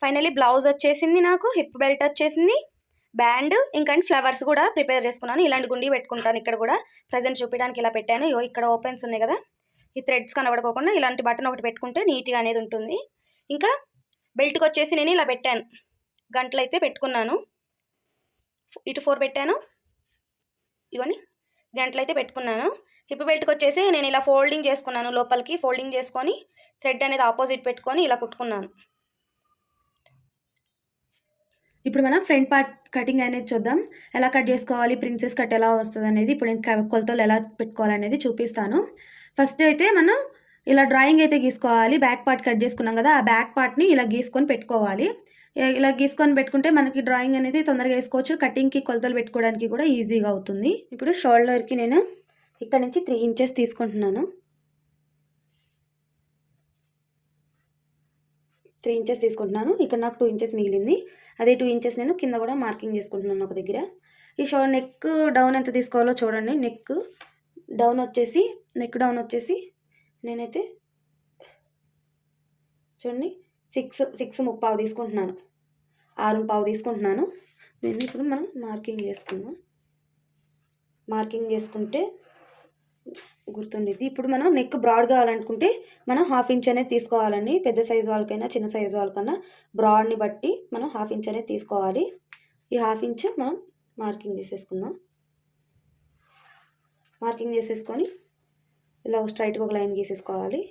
Finally blouse వచ్చేసింది, నాకు hip belt వచ్చేసింది, బ్యాండ్ ఇంకా ఫ్లవర్స్ కూడా ప్రిపేర్ చేసుకున్నాను. ఇలాంటి గుండి పెట్టుకుంటాను. ఇక్కడ కూడా ప్రజెంట్ చూపించడానికి ఇలా పెట్టాను. ఇక్కడ ఓపెన్స్ ఉన్నాయి కదా, ఈ థ్రెడ్స్ కనబడుకోకుండా ఇలాంటి బటన్ ఒకటి పెట్టుకుంటే నీట్గా అనేది ఉంటుంది. ఇంకా బెల్ట్కి వచ్చేసి నేను ఇలా పెట్టాను, గంటలు అయితే పెట్టుకున్నాను. ఇటు 4 పెట్టాను, ఇవన్నీ గంటలు అయితే పెట్టుకున్నాను. హిప్ బెల్ట్కి వచ్చేసి నేను ఇలా ఫోల్డింగ్ చేసుకున్నాను, లోపలికి ఫోల్డింగ్ చేసుకొని థ్రెడ్ అనేది ఆపోజిట్ పెట్టుకొని ఇలా కుట్టుకున్నాను. ఇప్పుడు మనం ఫ్రంట్ పార్ట్ కటింగ్ అనేది చూద్దాం. ఎలా కట్ చేసుకోవాలి, ప్రిన్సెస్ కట్ ఎలా వస్తుంది అనేది ఇప్పుడు నేను కొలతలు ఎలా పెట్టుకోవాలనేది చూపిస్తాను. ఫస్ట్ అయితే మనం ఇలా డ్రాయింగ్ అయితే గీసుకోవాలి. బ్యాక్ పార్ట్ కట్ చేసుకున్నాం కదా, ఆ బ్యాక్ పార్ట్ని ఇలా గీసుకొని పెట్టుకోవాలి. ఇలా గీసుకొని పెట్టుకుంటే మనకి డ్రాయింగ్ అనేది తొందరగా వేసుకోవచ్చు. కటింగ్కి కొలతలు పెట్టుకోవడానికి కూడా ఈజీగా అవుతుంది. ఇప్పుడు షోల్డర్కి నేను ఇక్కడ నుంచి 3 ఇంచెస్ తీసుకుంటున్నాను. 3 ఇంచెస్ తీసుకుంటున్నాను. ఇక్కడ నాకు 2 ఇంచెస్ మిగిలింది. అదే 2 ఇంచెస్ నేను కింద కూడా మార్కింగ్ చేసుకుంటున్నాను ఒక దగ్గర. ఈ నెక్ డౌన్ ఎంత తీసుకోవాలో చూడండి. నెక్ డౌన్ వచ్చేసి నేనైతే చూడండి 6:30 తీసుకుంటున్నాను, 6:15 తీసుకుంటున్నాను. దీన్ని ఇప్పుడు మనం మార్కింగ్ చేసుకుందాం. మార్కింగ్ చేసుకుంటే గుర్తుండిద్ది. ఇప్పుడు మనం నెక్ బ్రాడ్ కావాలనుకుంటే మనం 1/2 ఇంచ్ అనేది తీసుకోవాలండి. పెద్ద సైజు వాళ్ళకైనా చిన్న సైజు వాళ్ళకన్నా బ్రాడ్ని బట్టి మనం 1/2 ఇంచ్ అనేది తీసుకోవాలి. ఈ 1/2 ఇంచ్ మనం మార్కింగ్ చేసేసుకుందాం. మార్కింగ్ చేసేసుకొని ఇలా స్ట్రైట్గా ఒక లైన్ గీసేసుకోవాలి.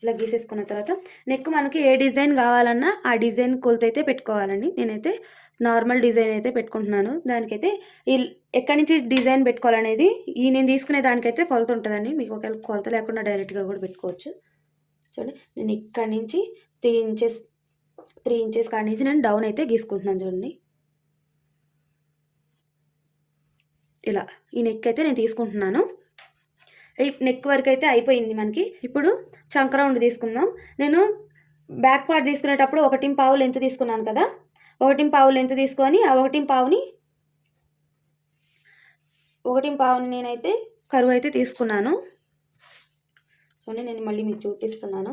ఇలా గీసేసుకున్న తర్వాత నెక్ మనకి ఏ డిజైన్ కావాలన్నా ఆ డిజైన్ కొలత అయితే పెట్టుకోవాలండి. నేనైతే నార్మల్ డిజైన్ అయితే పెట్టుకుంటున్నాను. దానికైతే ఎక్కడి నుంచి డిజైన్ పెట్టుకోవాలనేది నేను తీసుకునే దానికైతే కొలత ఉంటుందండి. మీకు ఒకవేళ కొలత లేకుండా డైరెక్ట్గా కూడా పెట్టుకోవచ్చు. చూడండి, నేను ఇక్కడి నుంచి 3 ఇంచెస్ కాడి నుంచి నేను డౌన్ అయితే గీసుకుంటున్నాను. చూడండి, ఇలా ఈ నెక్ అయితే నేను తీసుకుంటున్నాను. నెక్ వరకు అయితే అయిపోయింది మనకి. ఇప్పుడు చంక రౌండ్ తీసుకుందాం. నేను బ్యాక్ పార్ట్ తీసుకునేటప్పుడు 1.5 లెంత్ తీసుకున్నాను కదా, 1.5 లెంత్ తీసుకొని ఆ 1.5 నేనైతే కరువు అయితే తీసుకున్నాను. చూడండి, నేను మళ్ళీ మీకు చూపిస్తున్నాను.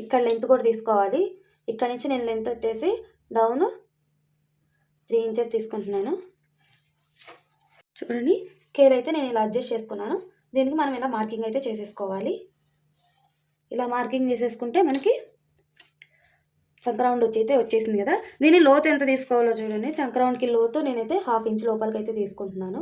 ఇక్కడ లెంత్ కూడా తీసుకోవాలి. ఇక్కడ నుంచి నేను లెంత్ వచ్చేసి డౌన్ 3 ఇంచెస్ తీసుకుంటున్నాను. చూడండి, స్కేల్ అయితే నేను ఇలా అడ్జస్ట్ చేసుకున్నాను. దీనికి మనం ఇలా మార్కింగ్ అయితే చేసేసుకోవాలి. ఇలా మార్కింగ్ చేసేసుకుంటే మనకి చంక రౌండ్ వచ్చేసింది కదా. దీని లోతు ఎంత తీసుకోవాలో చూడండి. చంక రౌండ్కి లోతు నేనైతే 1/2 ఇంచ్ లోపలికి అయితే తీసుకుంటున్నాను.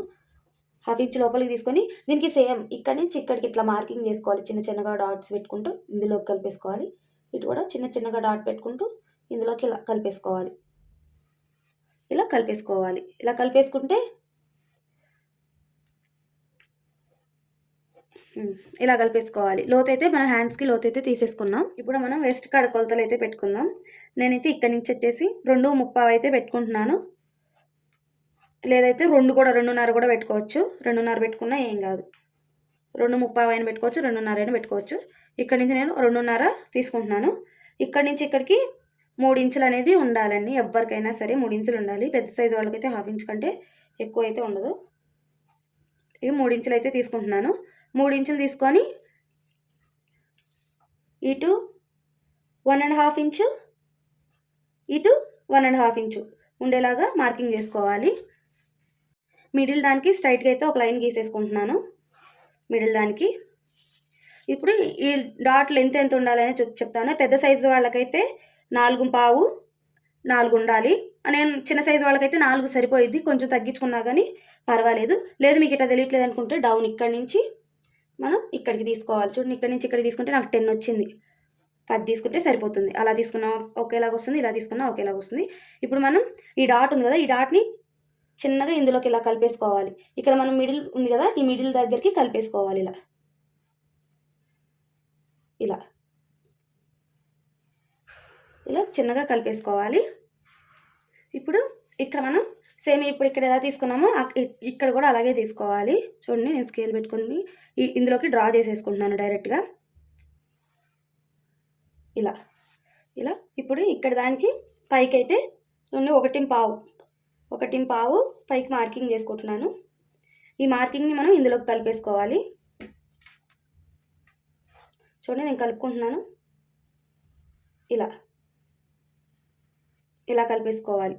1/2 ఇంచ్ లోపలికి తీసుకొని దీనికి సేమ్ ఇక్కడి నుంచి ఇక్కడికి ఇట్లా మార్కింగ్ చేసుకోవాలి. చిన్నగా డాట్స్ పెట్టుకుంటూ ఇందులోకి కలిపేసుకోవాలి. ఇటు కూడా చిన్నగా డాట్ పెట్టుకుంటూ ఇందులోకి ఇలా కలిపేసుకోవాలి. ఇలా కలిపేసుకుంటే ఇలా కలిపేసుకోవాలి. లోతైతే మన హ్యాండ్స్కి లోతైతే తీసేసుకున్నాం. ఇప్పుడు మనం వెస్ట్ కాడ కొలతలు అయితే పెట్టుకుందాం. నేనైతే ఇక్కడి నుంచి వచ్చేసి 2:30 అయితే పెట్టుకుంటున్నాను. లేదైతే 2.5 కూడా పెట్టుకోవచ్చు. 2.5 పెట్టుకున్నా ఏం కాదు. 2:30 అయినా పెట్టుకోవచ్చు, 2.5 అయినా పెట్టుకోవచ్చు. ఇక్కడ నుంచి నేను 2.5 తీసుకుంటున్నాను. ఇక్కడి నుంచి ఇక్కడికి 3 ఇంచులు అనేది ఉండాలండి. ఎవరికైనా సరే 3 ఇంచులు ఉండాలి. పెద్ద సైజు వాళ్ళకైతే 1/2 ఇంచ్ కంటే ఎక్కువ అయితే ఉండదు. ఇవి 3 ఇంచులు అయితే తీసుకుంటున్నాను. 3 ఇంచులు తీసుకొని ఇటు 1.5 ఇంచు, ఇటు 1.5 ఇంచు ఉండేలాగా మార్కింగ్ చేసుకోవాలి. మిడిల్ దానికి స్ట్రైట్గా అయితే ఒక లైన్ గీసేసుకుంటున్నాను. మిడిల్ దానికి ఇప్పుడు ఈ డాట్ లెంత్ ఎంత ఉండాలని చెప్తాను. పెద్ద సైజు వాళ్ళకైతే 4.5 ఉండాలి. నేను చిన్న సైజు వాళ్ళకైతే 4 సరిపోయిద్ది. కొంచెం తగ్గించుకున్నా కానీ పర్వాలేదు. లేదు మీకు ఇట్లా తెలియట్లేదు అనుకుంటే డౌన్ ఇక్కడి నుంచి మనం ఇక్కడికి తీసుకోవాలి. చూడండి, ఇక్కడి నుంచి ఇక్కడికి తీసుకుంటే నాకు 10 వచ్చింది. 10 తీసుకుంటే సరిపోతుంది. అలా తీసుకున్నా ఒకేలాగా వస్తుంది, ఇలా తీసుకున్నా ఒకేలాగా వస్తుంది. ఇప్పుడు మనం ఈ డాట్ ఉంది కదా, ఈ డాట్ని చిన్నగా ఇందులోకి ఇలా కలిపేసుకోవాలి. ఇక్కడ మనం మిడిల్ ఉంది కదా, ఈ మిడిల్ దగ్గరికి కలిపేసుకోవాలి. ఇలా చిన్నగా కలిపేసుకోవాలి. ఇప్పుడు ఇక్కడ మనం సేమ్ ఇప్పుడు ఇక్కడ ఎలా తీసుకున్నామో ఇక్కడ కూడా అలాగే తీసుకోవాలి. చూడండి, నేను స్కేల్ పెట్టుకుని ఇందులోకి డ్రా చేసేసుకుంటున్నాను డైరెక్ట్గా. ఇలా ఇప్పుడు ఇక్కడ దానికి పైకి అయితే చూడండి 1.5 పైకి మార్కింగ్ చేసుకుంటున్నాను. ఈ మార్కింగ్ని మనం ఇందులోకి కలిపేసుకోవాలి. చూడండి నేను కలుపుకుంటున్నాను. ఇలా కలిపేసుకోవాలి.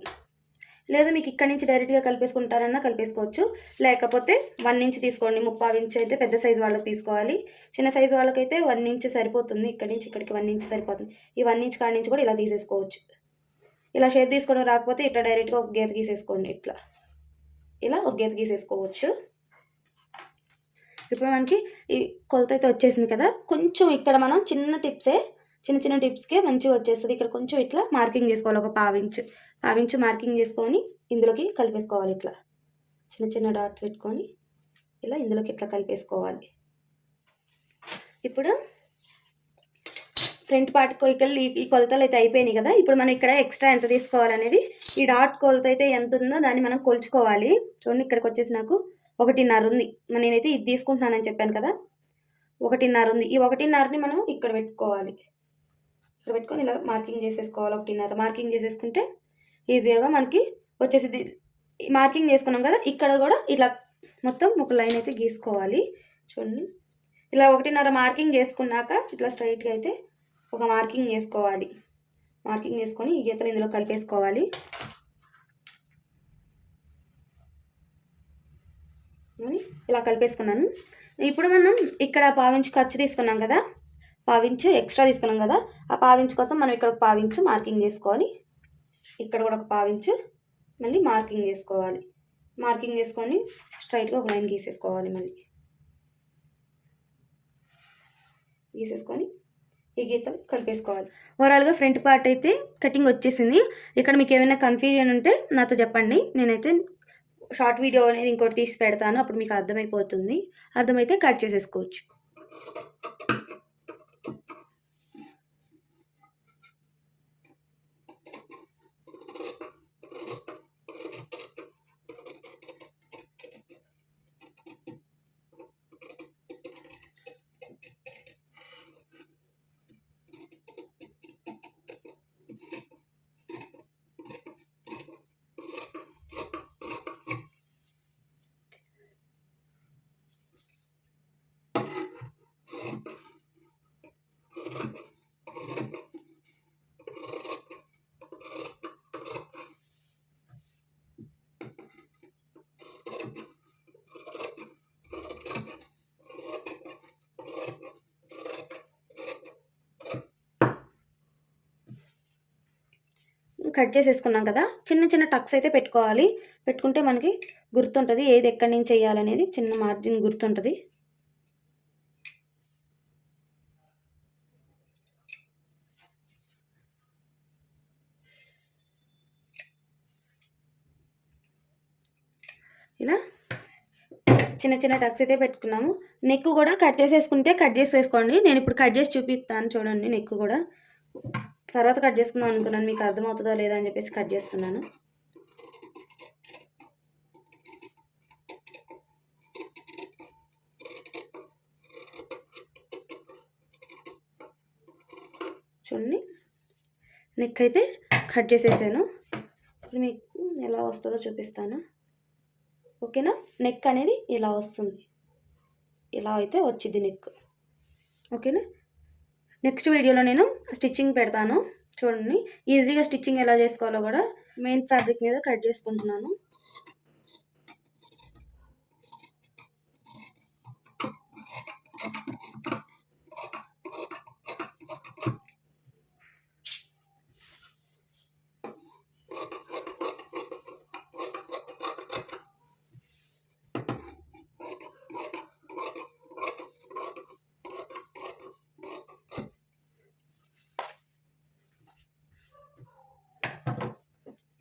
లేదా మీకు ఇక్కడ నుంచి డైరెక్ట్గా కలిపేసుకుంటారన్నా కలిపేసుకోవచ్చు. లేకపోతే 1 ఇంచ్ తీసుకోండి. 3/4 ఇంచ్ అయితే పెద్ద సైజు వాళ్ళకి తీసుకోవాలి. చిన్న సైజు వాళ్ళకైతే 1 ఇంచ్ సరిపోతుంది. ఇక్కడి నుంచి ఇక్కడికి 1 ఇంచ్ సరిపోతుంది. ఈ 1 ఇంచ్ కాడి నుంచి కూడా ఇలా తీసేసుకోవచ్చు. ఇలా షేప్ తీసుకోవడం రాకపోతే ఇట్లా డైరెక్ట్గా ఒక గీత గీసేసుకోండి. ఇలా ఒక గీత గీసేసుకోవచ్చు. ఇప్పుడు మనకి ఈ కొలత అయితే వచ్చేసింది కదా. కొంచెం ఇక్కడ మనం చిన్న టిప్స్కే మంచిగా వచ్చేస్తుంది. ఇక్కడ కొంచెం ఇట్లా మార్కింగ్ చేసుకోవాలి. ఒక 1/2 ఇంచ్ మార్కింగ్ చేసుకొని ఇందులోకి కలిపేసుకోవాలి. ఇట్లా చిన్న డాట్స్ పెట్టుకొని ఇలా ఇందులోకి ఇట్లా కలిపేసుకోవాలి. ఇప్పుడు ఫ్రంట్ పార్ట్ ఈ కొలతలు అయితే అయిపోయినాయి కదా. ఇప్పుడు మనం ఇక్కడ ఎక్స్ట్రా ఎంత తీసుకోవాలనేది, ఈ డాట్ కొలత అయితే ఎంత ఉందో దాన్ని మనం కొలుచుకోవాలి. చూడండి ఇక్కడికి వచ్చేసి నాకు 1.5 ఉంది. నేనైతే ఇది తీసుకుంటున్నానని చెప్పాను కదా. 1.5 ఉంది. ఈ 1.5ని మనం ఇక్కడ పెట్టుకోవాలి. ఇక్కడ పెట్టుకొని ఇలా మార్కింగ్ చేసేసుకోవాలి. 1.5 మార్కింగ్ చేసేసుకుంటే ఈజీగా మనకి వచ్చేసి మార్కింగ్ చేసుకున్నాం కదా. ఇక్కడ కూడా ఇట్లా మొత్తం ఒక లైన్ అయితే గీసుకోవాలి. చూడండి ఇలా 1.5 మార్కింగ్ చేసుకున్నాక ఇట్లా స్ట్రైట్గా అయితే ఒక మార్కింగ్ చేసుకోవాలి. మార్కింగ్ చేసుకొని ఈ గీతలు ఇందులో కలిపేసుకోవాలి. ఇలా కలిపేసుకున్నాను. ఇప్పుడు మనం ఇక్కడ 1/4 ఇంచ్ ఖర్చు తీసుకున్నాం కదా, 1/4 ఇంచ్ ఎక్స్ట్రా తీసుకున్నాం కదా. ఆ 1/4 ఇంచ్ కోసం మనం ఇక్కడ ఒక 1/4 ఇంచ్ మార్కింగ్ చేసుకొని ఇక్కడ కూడా ఒక 1/4 ఇంచ్ మళ్ళీ మార్కింగ్ చేసుకోవాలి. మార్కింగ్ చేసుకొని స్ట్రైట్గా ఒక లైన్ గీసేసుకోవాలి. మళ్ళీ గీసేసుకొని ఈ గీతలు కలిపేసుకోవాలి. ఓవరాల్గా ఫ్రంట్ పార్ట్ అయితే కటింగ్ వచ్చేసింది. ఇక్కడ మీకు ఏమైనా కన్ఫ్యూజన్ ఉంటే నాతో చెప్పండి. నేనైతే షార్ట్ వీడియో అనేది ఇంకోటి తీసి పెడతాను. అప్పుడు మీకు అర్థమైపోతుంది. అర్థమైతే కట్ చేసేసుకోవచ్చు. కట్ చేసేసుకున్నాం కదా. చిన్న టక్స్ అయితే పెట్టుకోవాలి. పెట్టుకుంటే మనకి గుర్తుంటుంది ఏది ఎక్కడి నుంచి చేయాలనేది. చిన్న మార్జిన్ గుర్తుంటుంది. ఇలా చిన్న టక్స్ అయితే పెట్టుకున్నాము. నెక్ కూడా కట్ చేసేసుకోండి. నేను ఇప్పుడు కట్ చేసి చూపిస్తాను చూడండి. నెక్ కూడా తర్వాత కట్ చేసుకుందాం అనుకున్నాను. మీకు అర్థమవుతుందో లేదా అని చెప్పేసి కట్ చేస్తున్నాను. చూడండి నెక్ అయితే కట్ చేసేసాను. ఇప్పుడు మీకు ఎలా వస్తుందో చూపిస్తాను. ఓకేనా. నెక్ అనేది ఇలా వస్తుంది. ఇలా అయితే వచ్చింది నెక్. ఓకేనా. నెక్స్ట్ వీడియోలో నేను స్టిచ్చింగ్ పెడతాను చూడండి. ఈజీగా స్టిచ్చింగ్ ఎలా చేసుకోవాలో కూడా మెయిన్ ఫ్యాబ్రిక్ మీద కట్ చేసుకుంటున్నాను.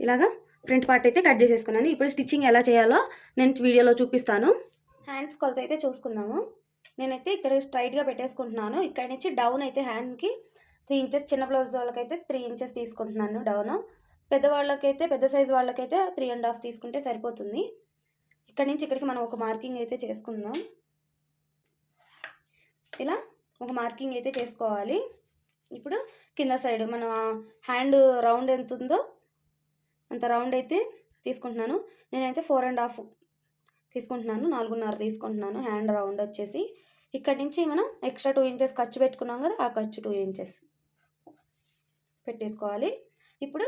ఇలాగా ఫ్రంట్ పార్ట్ అయితే కట్ చేసేసుకున్నాను. ఇప్పుడు స్టిచ్చింగ్ ఎలా చేయాలో నేను వీడియోలో చూపిస్తాను. హ్యాండ్స్ కొలత అయితే చూసుకుందాము. నేనైతే ఇక్కడ స్ట్రైట్గా పెట్టేసుకుంటున్నాను. ఇక్కడ నుంచి డౌన్ అయితే హ్యాండ్కి 3 ఇంచెస్, చిన్న బ్లౌజ్ వాళ్ళకైతే 3 ఇంచెస్ తీసుకుంటున్నాను డౌన్. పెద్దవాళ్ళకైతే పెద్ద సైజు వాళ్ళకైతే 3.5 తీసుకుంటే సరిపోతుంది. ఇక్కడ నుంచి ఇక్కడికి మనం ఒక మార్కింగ్ అయితే చేసుకుందాం. ఇలా ఒక మార్కింగ్ అయితే చేసుకోవాలి. ఇప్పుడు కింద సైడ్ మన హ్యాండ్ రౌండ్ ఎంత ఉందో అంత రౌండ్ అయితే తీసుకుంటున్నాను. నేనైతే 4.5 తీసుకుంటున్నాను, 4.5 తీసుకుంటున్నాను. హ్యాండ్ రౌండ్ వచ్చేసి ఇక్కడి నుంచి మనం ఎక్స్ట్రా 2 ఇంచెస్ ఖర్చు పెట్టుకున్నాం కదా, ఆ ఖర్చు 2 ఇంచెస్ పెట్టేసుకోవాలి. ఇప్పుడు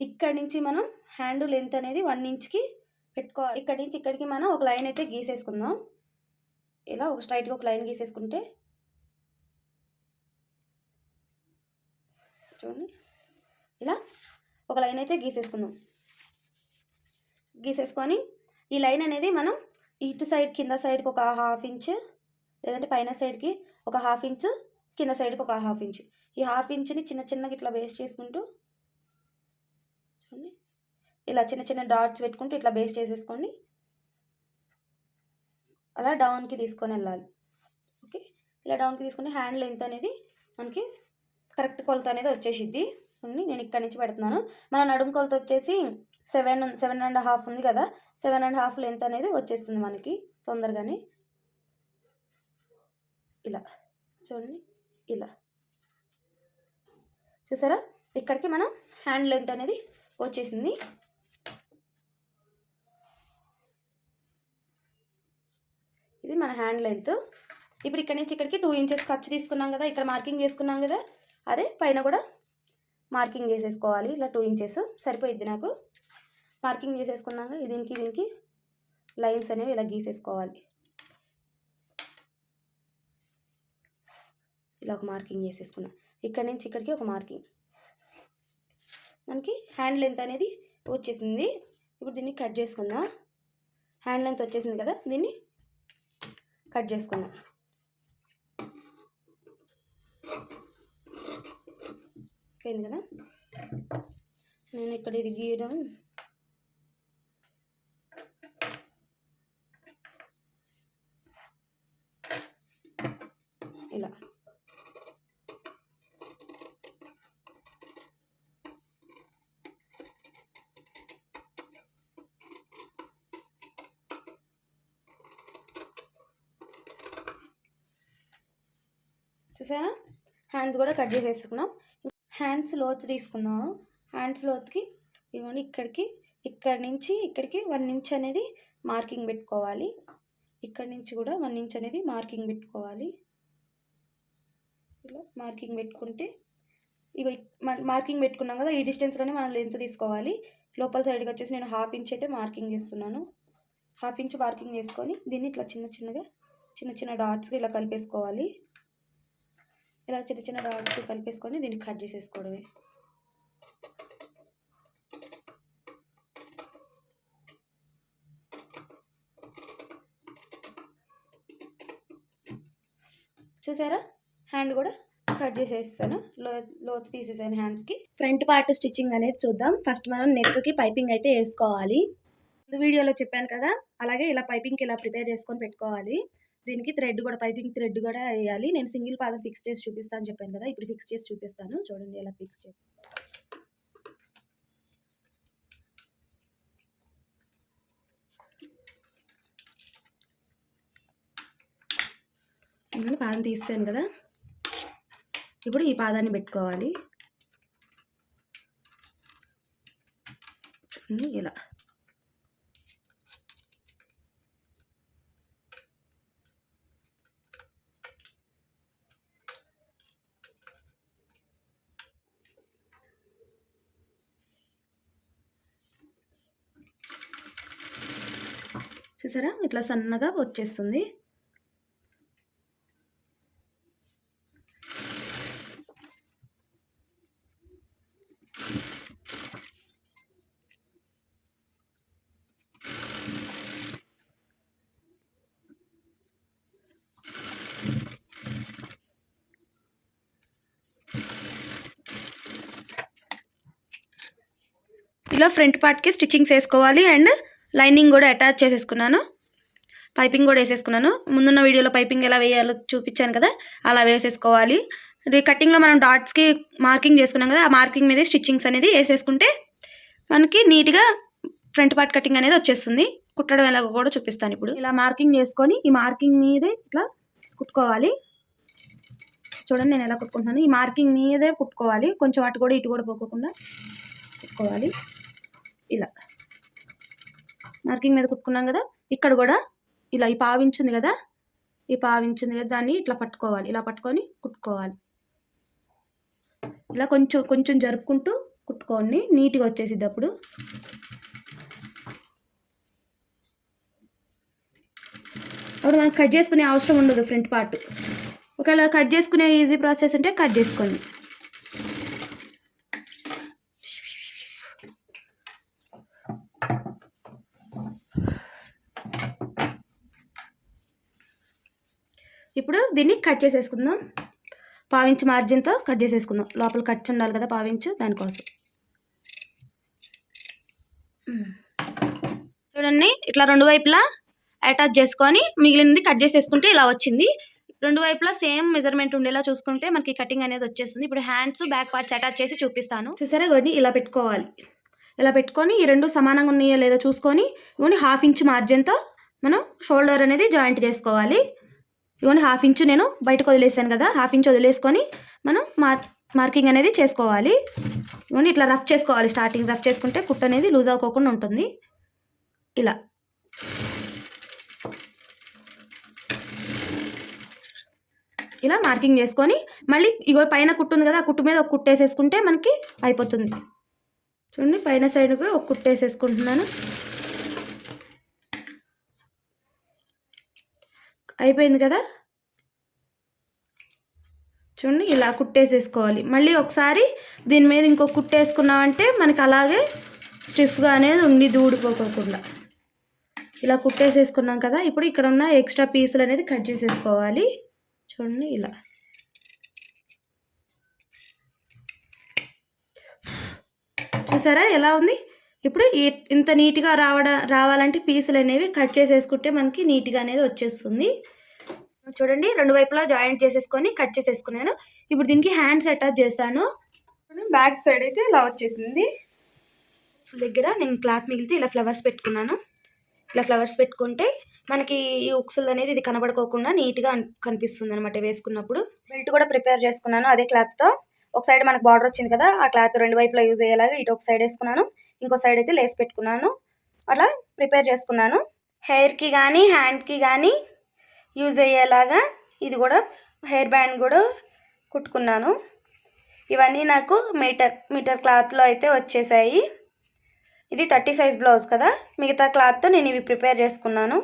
ఇక్కడి నుంచి మనం హ్యాండ్ లెంత్ అనేది 1 ఇంచ్కి పెట్టుకోవాలి. ఇక్కడి నుంచి ఇక్కడికి మనం ఒక లైన్ అయితే గీసేసుకుందాం. ఇలా ఒక స్ట్రైట్గా ఒక లైన్ గీసేసుకుంటే చూడండి, ఇలా ఒక లైన్ అయితే గీసేసుకుందాం. గీసేసుకొని ఈ లైన్ అనేది మనం ఇటు సైడ్ కింద సైడ్కి ఒక 1/2 ఇంచ్, లేదంటే పైన సైడ్కి ఒక 1/2 ఇంచ్, కింద సైడ్కి ఒక 1/2 ఇంచ్, ఈ 1/2 ఇంచ్ని చిన్న చిన్నగా ఇట్లా బేస్ చేసుకుంటూ చూడండి, ఇలా చిన్న చిన్న డాట్స్ పెట్టుకుంటూ ఇట్లా బేస్ చేసేసుకోండి. అలా డౌన్కి తీసుకొని వెళ్ళాలి. ఓకే, ఇలా డౌన్కి తీసుకుని హ్యాండ్ లెంత్ అనేది మనకి కరెక్ట్ కొలత అనేది వచ్చేసిద్ది. నేను ఇక్కడి నుంచి పెడుతున్నాను. మన నడుము కొలత వచ్చేసి 7.5 ఉంది కదా, 7.5 లెంత్ అనేది వచ్చేస్తుంది మనకి తొందరగానే. ఇలా చూడండి, ఇలా చూసారా, ఇక్కడికి మనం హ్యాండ్ లెంత్ అనేది వచ్చేసింది. ఇది మన హ్యాండ్ లెంత్. ఇప్పుడు ఇక్కడి నుంచి ఇక్కడికి 2 ఇంచెస్ ఖర్చు తీసుకున్నాం కదా, ఇక్కడ మార్కింగ్ చేసుకున్నాం కదా, అదే పైన కూడా మార్కింగ్ చేసేసుకోవాలి. ఇలా 2 ఇంచెస్ సరిపోయిద్ది నాకు. మార్కింగ్ చేసేసుకున్నాక దీనికి లైన్స్ అనేవి ఇలా గీసేసుకోవాలి. ఇలా ఒక మార్కింగ్ చేసేసుకున్నాం. ఇక్కడి నుంచి ఇక్కడికి ఒక మార్కింగ్, మనకి హ్యాండ్ లెంత్ అనేది వచ్చేసింది. ఇప్పుడు దీన్ని కట్ చేసుకుందాం. హ్యాండ్ లెంత్ వచ్చేసింది కదా, దీన్ని కట్ చేసుకుందాం. పోయింది కదా, నేను ఇక్కడ ఇది గీయడం ఇలా చూసారా, హ్యాండ్స్ కూడా కట్ చేసేసుకున్నాం. హ్యాండ్స్ లోతు తీసుకుందాము. హ్యాండ్స్ లోతుకి ఇవ్వండి, ఇక్కడి నుంచి ఇక్కడికి 1 ఇంచ్ అనేది మార్కింగ్ పెట్టుకోవాలి. ఇక్కడి నుంచి కూడా 1 ఇంచ్ అనేది మార్కింగ్ పెట్టుకోవాలి. ఇలా మార్కింగ్ పెట్టుకుంటే ఇక మార్కింగ్ పెట్టుకున్నాం కదా, ఈ డిస్టెన్స్లోనే మనం లెంత్ తీసుకోవాలి. లోపల సైడ్కి వచ్చేసి నేను 1/2 ఇంచ్ అయితే మార్కింగ్ చేస్తున్నాను. 1/2 ఇంచ్ మార్కింగ్ చేసుకొని దీన్ని ఇట్లా చిన్న చిన్న డాట్స్కి ఇలా కలిపేసుకోవాలి. ఇలా చిన్న చిన్న డాట్స్ కలిపేసుకొని దీన్ని కట్ చేసేసుకోవడమే. చూసారా, హ్యాండ్ కూడా కట్ చేసేస్తాను, లోతు తీసేసాను హ్యాండ్స్కి. ఫ్రంట్ పార్ట్ స్టిచ్చింగ్ అనేది చూద్దాం. ఫస్ట్ మనం నెక్కి పైపింగ్ అయితే వేసుకోవాలి. వీడియోలో చెప్పాను కదా, అలాగే ఇలా పైపింగ్కి ఇలా ప్రిపేర్ చేసుకొని పెట్టుకోవాలి. దీనికి థ్రెడ్ కూడా, పైపింగ్ థ్రెడ్ కూడా వేయాలి. నేను సింగిల్ పాదం ఫిక్స్ చేసి చూపిస్తాను చెప్పాను కదా, ఇప్పుడు ఫిక్స్ చేసి చూపిస్తాను. చూడండి ఎలా ఫిక్స్ చేసి. నేను పాదం తీసాను కదా, ఇప్పుడు ఈ పాదాన్ని పెట్టుకోవాలి. ఇలా చూసారా, ఇట్లా సన్నగా వచ్చేస్తుంది. ఇలా ఫ్రంట్ పార్ట్కి స్టిచ్చింగ్స్ వేసుకోవాలి. అండ్ లైనింగ్ కూడా అటాచ్ చేసేసుకున్నాను, పైపింగ్ కూడా వేసేసుకున్నాను. ముందున్న వీడియోలో పైపింగ్ ఎలా వేయాలో చూపించాను కదా, అలా వేసేసుకోవాలి. కటింగ్లో మనం డాట్స్కి మార్కింగ్ చేసుకున్నాం కదా, ఆ మార్కింగ్ మీద స్టిచ్చింగ్స్ అనేది వేసేసుకుంటే మనకి నీట్గా ఫ్రంట్ పార్ట్ కటింగ్ అనేది వచ్చేస్తుంది. కుట్టడం ఎలాగో కూడా చూపిస్తాను ఇప్పుడు. ఇలా మార్కింగ్ చేసుకొని ఈ మార్కింగ్ మీదే ఇట్లా కుట్టుకోవాలి. చూడండి నేను ఎలా కుట్టుకుంటున్నాను, ఈ మార్కింగ్ మీదే కుట్టుకోవాలి. కొంచెం అటు కూడా ఇటు కూడా పోకోకుండా కుట్టుకోవాలి. ఇలా మార్కింగ్ మీద కుట్టుకున్నాం కదా, ఇక్కడ కూడా ఇలా ఈ పావించింది కదా, దాన్ని ఇట్లా పట్టుకోవాలి, ఇలా పట్టుకొని కుట్టుకోవాలి. ఇలా కొంచెం కొంచెం జరుపుకుంటూ కుట్టుకోండి, నీట్గా వచ్చేసిద్ది అప్పుడు. అప్పుడు మనం కట్ చేసుకునే అవసరం ఉండదు ఫ్రంట్ పార్ట్. ఒకవేళ కట్ చేసుకునే ఈజీ ప్రాసెస్ ఉంటే కట్ చేసుకోండి. ఇప్పుడు దీన్ని కట్ చేసేసుకుందాం. పావించు మార్జిన్తో కట్ చేసేసుకుందాం. లోపల కట్ ఉండాలి కదా పావించు, దానికోసం. చూడండి, ఇట్లా రెండు వైపులా అటాచ్ చేసుకొని మిగిలినది కట్ చేసేసుకుంటే ఇలా వచ్చింది. రెండు వైపులా సేమ్ మెజర్మెంట్ ఉండేలా చూసుకుంటే మనకి కటింగ్ అనేది వచ్చేస్తుంది. ఇప్పుడు హ్యాండ్స్ బ్యాక్ పార్ట్స్ అటాచ్ చేసి చూపిస్తాను. చూసారా, ఇవన్నీ ఇలా పెట్టుకోవాలి. ఇలా పెట్టుకొని ఈ రెండు సమానంగా ఉన్నాయో లేదో చూసుకొని ఇవన్నీ 1/2 ఇంచ్ మార్జిన్తో మనం షోల్డర్ అనేది జాయింట్ చేసుకోవాలి. ఇవన్నీ 1/2 ఇంచ్ నేను బయటకు వదిలేసాను కదా, 1/2 ఇంచ్ వదిలేసుకొని మనం మార్కింగ్ అనేది చేసుకోవాలి. ఇవన్నీ ఇట్లా రఫ్ చేసుకోవాలి. స్టార్టింగ్ రఫ్ చేసుకుంటే కుట్టు అనేది లూజ్ అవ్వకుండా ఉంటుంది. ఇలా ఇలా మార్కింగ్ చేసుకొని మళ్ళీ ఇగో పైన కుట్టు ఉంది కదా, ఆ కుట్టు మీద ఒక కుట్టు వేసేసుకుంటే మనకి అయిపోతుంది. చూడండి, పైన సైడ్గా ఒక కుట్టు వేసేసుకుంటున్నాను. అయిపోయింది కదా. చూడండి, ఇలా కుట్టేసేసుకోవాలి. మళ్ళీ ఒకసారి దీని మీద ఇంకో కుట్టేసుకున్నామంటే మనకి అలాగే స్టిఫ్గా అనేది ఉండి దూడిపోకుండా ఇలా కుట్టేసేసుకున్నాం కదా. ఇప్పుడు ఇక్కడ ఉన్న ఎక్స్ట్రా పీసులు అనేది కట్ చేసేసుకోవాలి. చూడండి, ఇలా చూసారా ఎలా ఉంది. ఇప్పుడు ఇంత నీట్గా రావాలంటే పీసులు అనేవి కట్ చేసేసుకుంటే మనకి నీట్గా అనేది వచ్చేస్తుంది. చూడండి, రెండు వైపులా జాయింట్ చేసేసుకొని కట్ చేసేసుకున్నాను. ఇప్పుడు దీనికి హ్యాండ్స్ అటాచ్ చేస్తాను. బ్యాక్ సైడ్ అయితే ఇలా వచ్చేసింది. దగ్గర నేను క్లాత్ మిగిలితే ఇలా ఫ్లవర్స్ పెట్టుకున్నాను. ఇలా ఫ్లవర్స్ పెట్టుకుంటే మనకి ఈ ఉక్సులు అనేది ఇది కనబడుకోకుండా నీట్గా కనిపిస్తుంది అనమాట వేసుకున్నప్పుడు. బెల్ట్ కూడా ప్రిపేర్ చేసుకున్నాను అదే క్లాత్తో. ఒక సైడ్ మనకు బార్డర్ వచ్చింది కదా, ఆ క్లాత్ రెండు వైపులా యూజ్ అయ్యేలాగా ఇటు ఒక సైడ్ వేసుకున్నాను, ఇంకో సైడ్ అయితే లేస్ పెట్టుకున్నాను. అలా ప్రిపేర్ చేసుకున్నాను. హెయిర్కి కానీ హ్యాండ్కి కానీ యూజ్ అయ్యేలాగా ఇది కూడా హెయిర్ బ్యాండ్ కూడా కుట్టుకున్నాను. ఇవన్నీ నాకు మీటర్ క్లాత్లో అయితే వచ్చేసాయి. ఇది 30 సైజ్ బ్లౌజ్ కదా, మిగతా క్లాత్తో నేను ఇవి ప్రిపేర్ చేసుకున్నాను.